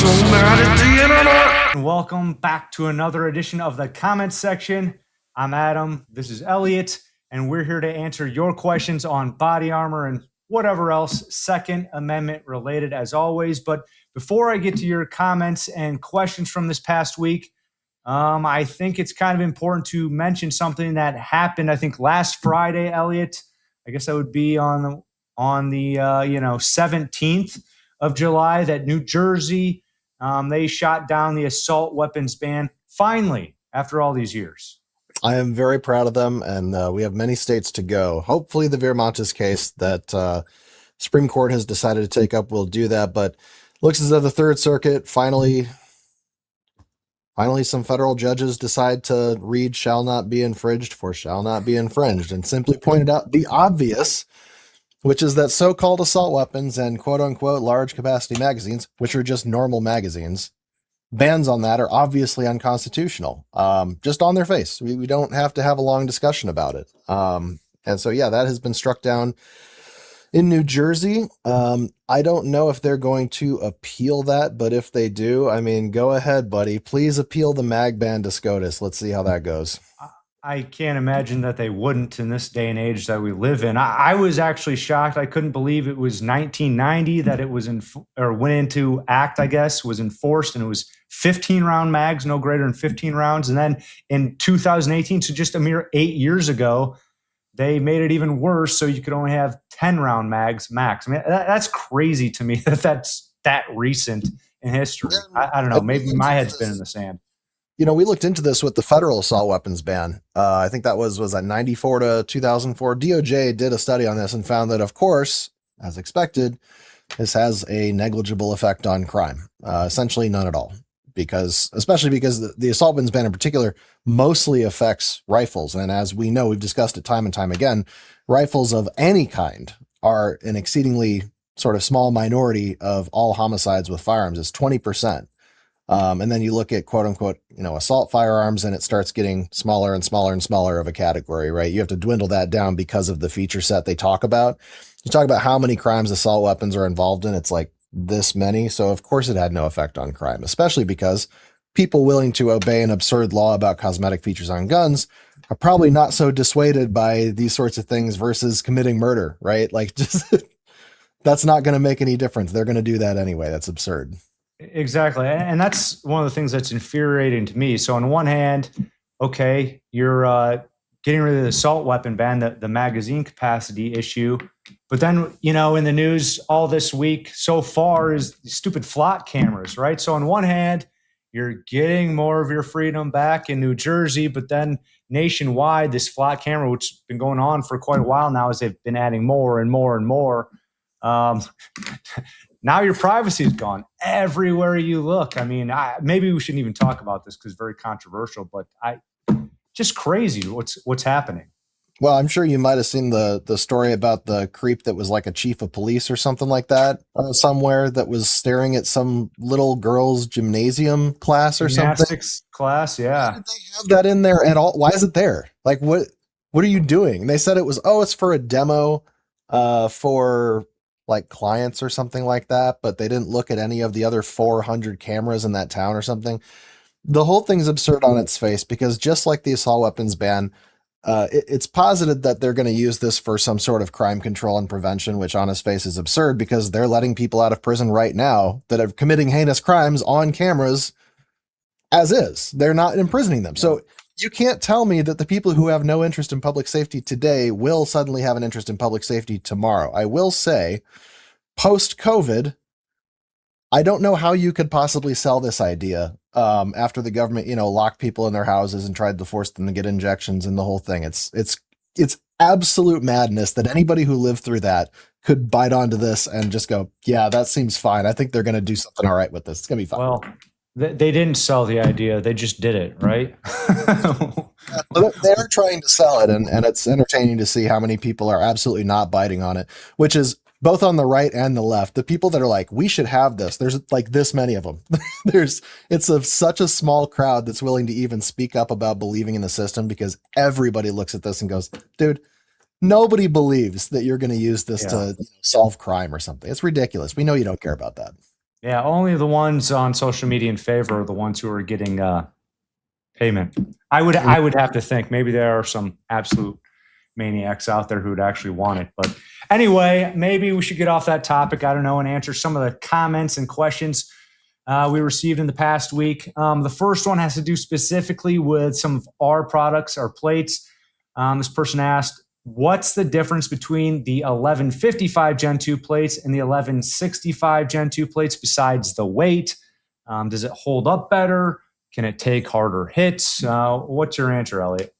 so mad at the internet. And welcome back to another edition of the comment section. I'm Adam, this is Elliot, and we're here to answer your questions on body armor and whatever else Second Amendment related as always. But before I get to your comments and questions from this past week, I think it's kind of important to mention something that happened, I think, last Friday, Elliot. I guess that would be on the 17th of July, that New Jersey, they shot down the assault weapons ban, finally, after all these years. I am very proud of them, and we have many states to go. Hopefully the Vermontes case that Supreme Court has decided to take up will do that, but looks as though the Third Circuit finally some federal judges decide to read shall not be infringed for shall not be infringed, and simply pointed out the obvious, which is that so-called assault weapons and quote-unquote large capacity magazines, which are just normal magazines, bans on that are obviously unconstitutional, just on their face. We don't have to have a long discussion about it. And so, yeah, that has been struck down in New Jersey. I don't know if they're going to appeal that, but if they do, I mean, go ahead, buddy. Please appeal the mag ban to SCOTUS. Let's see how that goes. I can't imagine that they wouldn't in this day and age that we live in. I was actually shocked. I couldn't believe it was 1990 that it was went into act, I guess, was enforced, and it was 15-round mags, no greater than 15 rounds. And then in 2018, so just a mere 8 years ago, they made it even worse, so you could only have 10-round mags max. I mean, that's crazy to me that that's that recent in history. I don't know. Maybe my head's been in the sand. You know, we looked into this with the federal assault weapons ban. I think that was that 94 to 2004. DOJ did a study on this and found that, of course, as expected, this has a negligible effect on crime. Essentially none at all, especially because the assault weapons ban in particular mostly affects rifles. And as we know, we've discussed it time and time again, rifles of any kind are an exceedingly sort of small minority of all homicides with firearms. It's 20%. And then you look at quote unquote, assault firearms, and it starts getting smaller and smaller and smaller of a category, right? You have to dwindle that down because of the feature set they talk about. You talk about how many crimes assault weapons are involved in. It's like this many. So of course it had no effect on crime, especially because people willing to obey an absurd law about cosmetic features on guns are probably not so dissuaded by these sorts of things versus committing murder, right? Like just that's not going to make any difference. They're going to do that anyway. That's absurd. Exactly. And that's one of the things that's infuriating to me. So on one hand, okay, you're getting rid of the assault weapon ban, the magazine capacity issue. But then, in the news all this week so far is the stupid flock cameras, right? So on one hand, you're getting more of your freedom back in New Jersey, but then nationwide, this flock camera, which has been going on for quite a while now, as they've been adding more and more and more. Now your privacy is gone everywhere you look. I mean, maybe we shouldn't even talk about this because it's very controversial, but just crazy what's happening. Well, I'm sure you might have seen the story about the creep that was like a chief of police or something like that somewhere that was staring at some little girl's gymnasium class or Gymnastics something. Class, yeah. Why did they have that in there at all? Why is it there? Like, what are you doing? They said it was, it's for a demo for like clients or something like that, but they didn't look at any of the other 400 cameras in that town or something. The whole thing's absurd on its face because just like the assault weapons ban, it's posited that they're going to use this for some sort of crime control and prevention, which on its face is absurd because they're letting people out of prison right now that are committing heinous crimes on cameras as is. They're not imprisoning them. So you can't tell me that the people who have no interest in public safety today will suddenly have an interest in public safety tomorrow. I will say, post-COVID, I don't know how you could possibly sell this idea after the government, locked people in their houses and tried to force them to get injections and the whole thing. It's absolute madness that anybody who lived through that could bite onto this and just go, yeah, that seems fine. I think they're going to do something all right with this. It's going to be fine. Well, they didn't sell the idea. They just did it, right? They're trying to sell it, and it's entertaining to see how many people are absolutely not biting on it, which is both on the right and the left. The people that are like, we should have this, there's like this many of them. It's such a small crowd that's willing to even speak up about believing in the system because everybody looks at this and goes, dude, nobody believes that you're going to use this to solve crime or something. It's ridiculous. We know you don't care about that. Yeah, only the ones on social media in favor are the ones who are getting payment. I would have to think maybe there are some absolute maniacs out there who would actually want it. But anyway, maybe we should get off that topic. I don't know, and answer some of the comments and questions we received in the past week. The first one has to do specifically with some of our products, our plates. This person asked, what's the difference between the 1155 Gen 2 plates and the 1165 Gen 2 plates besides the weight? Does it hold up better? Can it take harder hits? What's your answer, Elliot?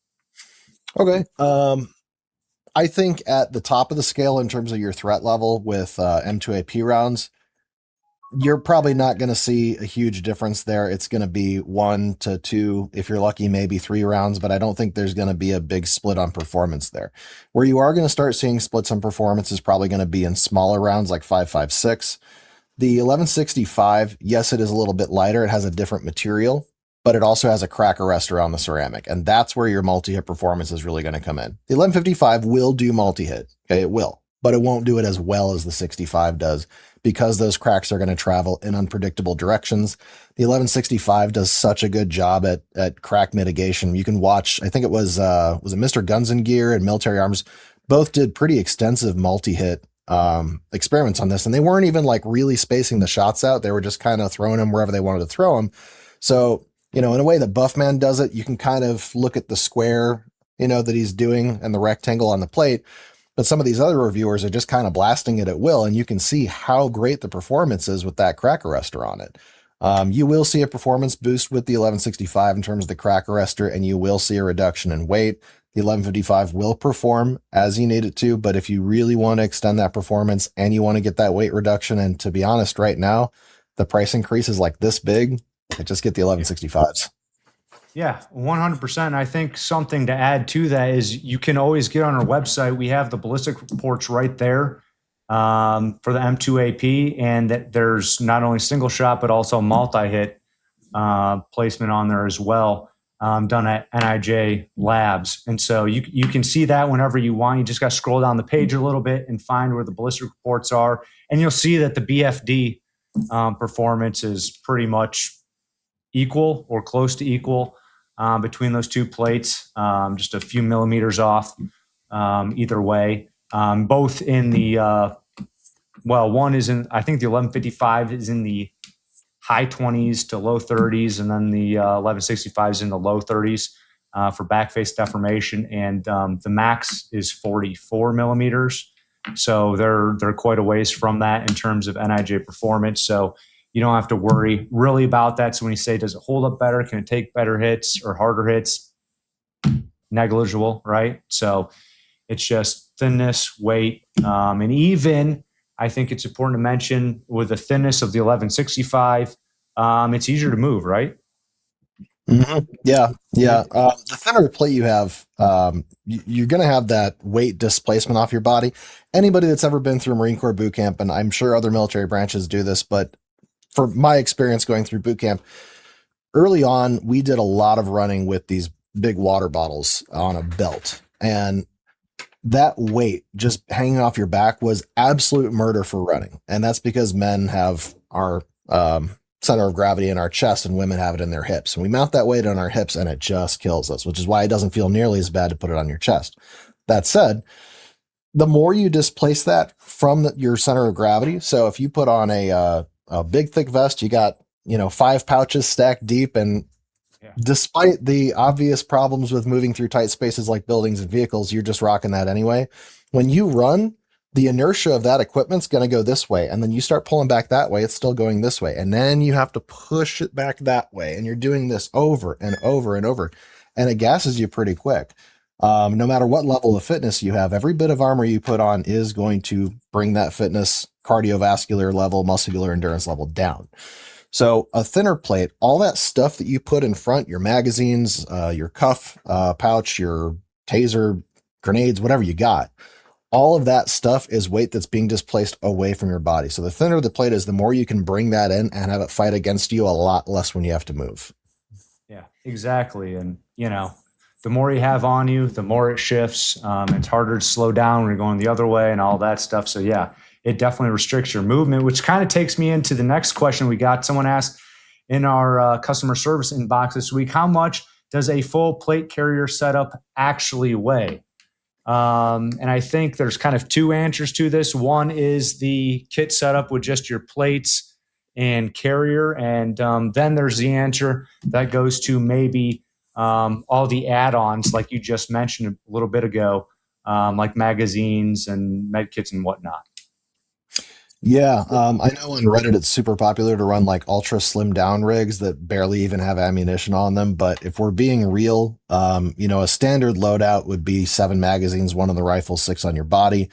Okay. I think at the top of the scale in terms of your threat level with M2AP rounds, you're probably not going to see a huge difference there. It's going to be 1 to 2, if you're lucky, maybe 3 rounds, but I don't think there's going to be a big split on performance there. Where you are going to start seeing splits on performance is probably going to be in smaller rounds like 5.56. The 1165, yes, it is a little bit lighter. It has a different material, but it also has a crack arrestor on the ceramic, and that's where your multi-hit performance is really going to come in. The 1155 will do multi-hit, okay, it will, but it won't do it as well as the 65 does because those cracks are going to travel in unpredictable directions. The 1165 does such a good job at crack mitigation. You can watch, I think it was it Mr. Guns and Gear and Military Arms, both did pretty extensive multi-hit experiments on this, and they weren't even like really spacing the shots out. They were just kind of throwing them wherever they wanted to throw them. So, in a way that Buffman does it, you can kind of look at the square, that he's doing and the rectangle on the plate. But some of these other reviewers are just kind of blasting it at will, and you can see how great the performance is with that crack arrestor on it. You will see a performance boost with the 1165 in terms of the crack arrestor, and you will see a reduction in weight. The 1155 will perform as you need it to, but if you really want to extend that performance and you want to get that weight reduction, and to be honest, right now, the price increase is like this big, just get the 1165s. Yeah, 100%. I think something to add to that is you can always get on our website. We have the ballistic reports right there for the M2AP, and that there's not only single shot, but also multi-hit placement on there as well, done at NIJ Labs. And so you can see that whenever you want. You just got to scroll down the page a little bit and find where the ballistic reports are. And you'll see that the BFD performance is pretty much equal or close to equal between those two plates, just a few millimeters off either way. Both in the, one is in, I think the 1155 is in the high 20s to low 30s, and then the 1165 is in the low 30s for backface deformation, and the max is 44 millimeters. So they're quite a ways from that in terms of NIJ performance. So you don't have to worry really about that. So when you say, does it hold up better? Can it take better hits or harder hits? Negligible, right? So it's just thinness, weight, and even I think it's important to mention with the thinness of the 1165, it's easier to move, right? Mm-hmm. Yeah. The thinner the plate you have, you're going to have that weight displacement off your body. Anybody that's ever been through Marine Corps boot camp, and I'm sure other military branches do this, but for my experience going through boot camp, early on, we did a lot of running with these big water bottles on a belt. And that weight just hanging off your back was absolute murder for running. And that's because men have our center of gravity in our chest and women have it in their hips. And we mount that weight on our hips and it just kills us, which is why it doesn't feel nearly as bad to put it on your chest. That said, the more you displace that from your center of gravity, so if you put on a big thick vest, you got 5 pouches stacked deep, and despite the obvious problems with moving through tight spaces like buildings and vehicles, you're just rocking that anyway. When you run, the inertia of that equipment's going to go this way, and then you start pulling back that way, it's still going this way, and then you have to push it back that way, and you're doing this over and over and over, and it gasses you pretty quick. No matter what level of fitness you have, every bit of armor you put on is going to bring that fitness, cardiovascular level, muscular endurance level down. So a thinner plate, all that stuff that you put in front, your magazines, your cuff pouch, your taser, grenades, whatever you got, all of that stuff is weight that's being displaced away from your body. So the thinner the plate is, the more you can bring that in and have it fight against you a lot less when you have to move. Yeah, exactly. And, the more you have on you, the more it shifts. It's harder to slow down when you're going the other way and all that stuff. So yeah, it definitely restricts your movement, which kind of takes me into the next question we got. Someone asked in our customer service inbox this week, how much does a full plate carrier setup actually weigh? And I think there's kind of two answers to this. One is the kit setup with just your plates and carrier. And then there's the answer that goes to maybe all the add-ons like you just mentioned a little bit ago, like magazines and med kits and whatnot. Yeah, I know on Reddit it's super popular to run like ultra slim down rigs that barely even have ammunition on them. But if we're being real, a standard loadout would be 7 magazines, 1 on the rifle, 6 on your body.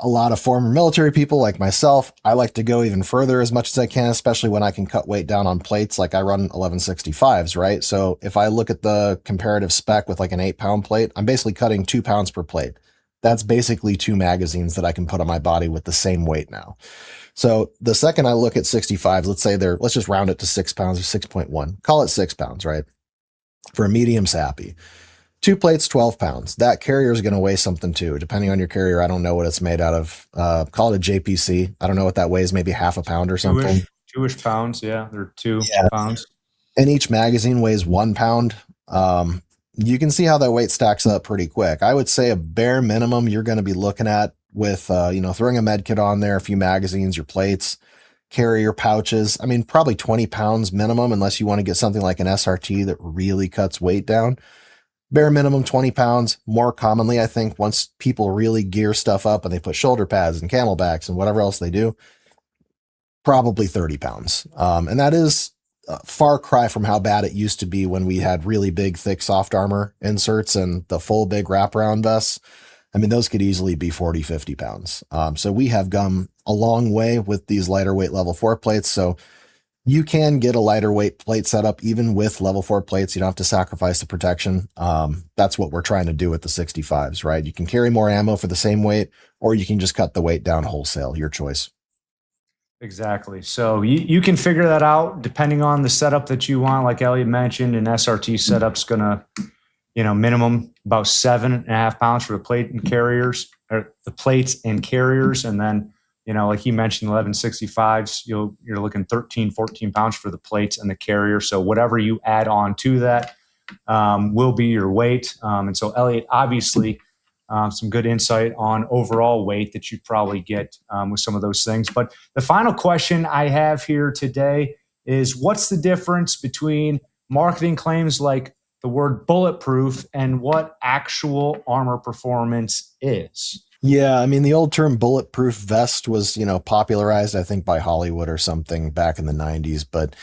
A lot of former military people like myself, I like to go even further as much as I can, especially when I can cut weight down on plates. Like I run 1165s, right? So if I look at the comparative spec with like an 8-pound plate, I'm basically cutting 2 pounds per plate. That's basically 2 magazines that I can put on my body with the same weight now. So the second I look at 65s, let's just round it to 6 pounds or 6.1. Call it 6 pounds, right? For a medium sappy. 2 plates, 12 pounds. That carrier is going to weigh something too. Depending on your carrier, I don't know what it's made out of. Call it a JPC. I don't know what that weighs, maybe half a pound or something. 2-ish pounds, yeah. They're 2 pounds. And each magazine weighs 1 pound. You can see how that weight stacks up pretty quick. I would say a bare minimum you're going to be looking at with, throwing a med kit on there, a few magazines, your plates, carrier pouches. I mean, probably 20 pounds minimum, unless you want to get something like an SRT that really cuts weight down. Bare minimum 20 pounds. More commonly, I think, once people really gear stuff up and they put shoulder pads and camelbacks and whatever else they do, probably 30 pounds. And that is a far cry from how bad it used to be when we had really big, thick, soft armor inserts and the full big wraparound vests. I mean, those could easily be 40, 50 pounds. So we have come a long way with these lighter weight level 4 plates. So you can get a lighter weight plate setup even with level 4 plates. You don't have to sacrifice the protection. That's what we're trying to do with the 65s, right? You can carry more ammo for the same weight, or you can just cut the weight down wholesale, your choice. Exactly. So you can figure that out depending on the setup that you want. Like Elliot mentioned, an SRT setup's going to, minimum about 7.5 pounds for the plate and carriers, or the plates and carriers. And then, like you mentioned, 1165s, you're looking 13, 14 pounds for the plates and the carrier. So whatever you add on to that will be your weight. And so Elliot, obviously, some good insight on overall weight that you probably get with some of those things. But the final question I have here today is, what's the difference between marketing claims like the word bulletproof and what actual armor performance is? Yeah, I mean, the old term bulletproof vest was, popularized, I think, by Hollywood or something back in the 90s. But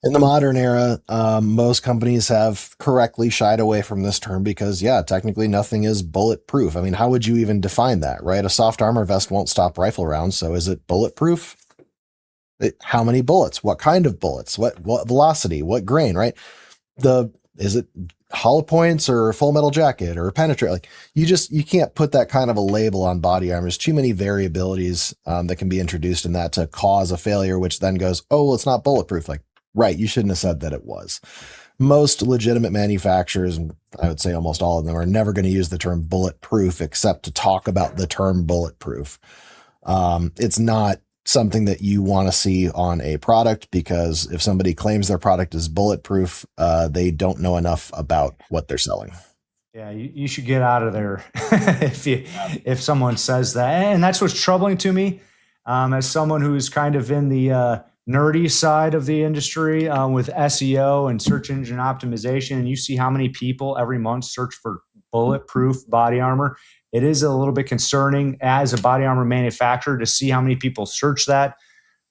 in the modern era, most companies have correctly shied away from this term because, technically nothing is bulletproof. I mean, how would you even define that, right? A soft armor vest won't stop rifle rounds. So is it bulletproof? How many bullets? What kind of bullets? What velocity? What grain, right? Is it hollow points or full metal jacket or penetrate? Like you can't put that kind of a label on body armor. There's too many variabilities that can be introduced in that to cause a failure, which then goes, oh, well, it's not bulletproof. Like, right, you shouldn't have said that it was. Most legitimate manufacturers, and I would say almost all of them, are never going to use the term bulletproof except to talk about the term bulletproof. It's not something that you want to see on a product, because if somebody claims their product is bulletproof, they don't know enough about what they're selling. Yeah, you should get out of there if someone says that. And that's what's troubling to me as someone who's kind of in the nerdy side of the industry with SEO and search engine optimization. And you see how many people every month search for bulletproof body armor. It is a little bit concerning as a body armor manufacturer to see how many people search that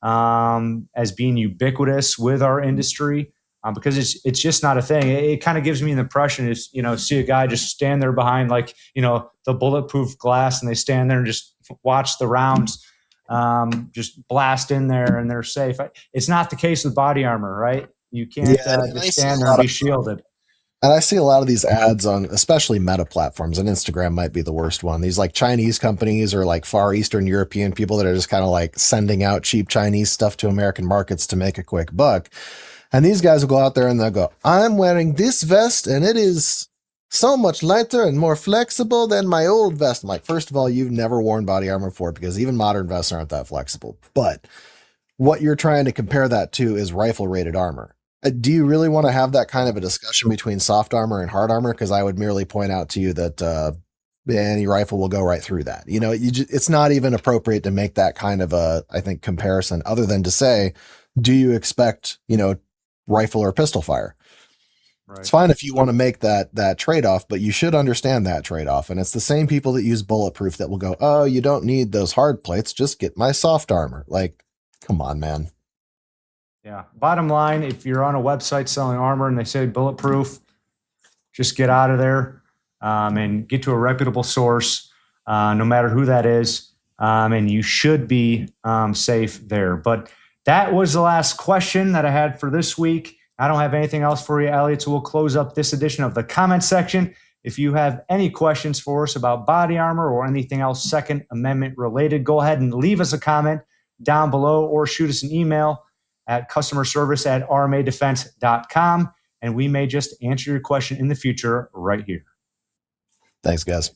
as being ubiquitous with our industry, because it's just not a thing. It kind of gives me the impression is, see a guy just stand there behind the bulletproof glass, and they stand there and just watch the rounds just blast in there and they're safe. It's not the case with body armor, right? You can't just stand there and be shielded. And I see a lot of these ads on especially meta platforms, and Instagram might be the worst one. These like Chinese companies or like Far Eastern European people that are just kind of like sending out cheap Chinese stuff to American markets to make a quick buck. And these guys will go out there and they'll go, I'm wearing this vest and it is so much lighter and more flexible than my old vest. I'm like, first of all, you've never worn body armor before because even modern vests aren't that flexible. But what you're trying to compare that to is rifle rated armor. Do you really want to have that kind of a discussion between soft armor and hard armor? Because I would merely point out to you that any rifle will go right through that. You know, it's not even appropriate to make that kind of a, I think, comparison other than to say, do you expect, rifle or pistol fire? Right. It's fine if you want to make that trade-off, but you should understand that trade-off. And it's the same people that use Bulletproof that will go, oh, you don't need those hard plates. Just get my soft armor. Like, come on, man. Yeah. Bottom line, if you're on a website selling armor and they say Bulletproof, just get out of there and get to a reputable source, no matter who that is. And you should be safe there. But that was the last question that I had for this week. I don't have anything else for you, Elliot, so we'll close up this edition of the comment section. If you have any questions for us about body armor or anything else Second Amendment related, go ahead and leave us a comment down below or shoot us an email at customerservice@rmadefense.com, and we may just answer your question in the future right here. Thanks, guys.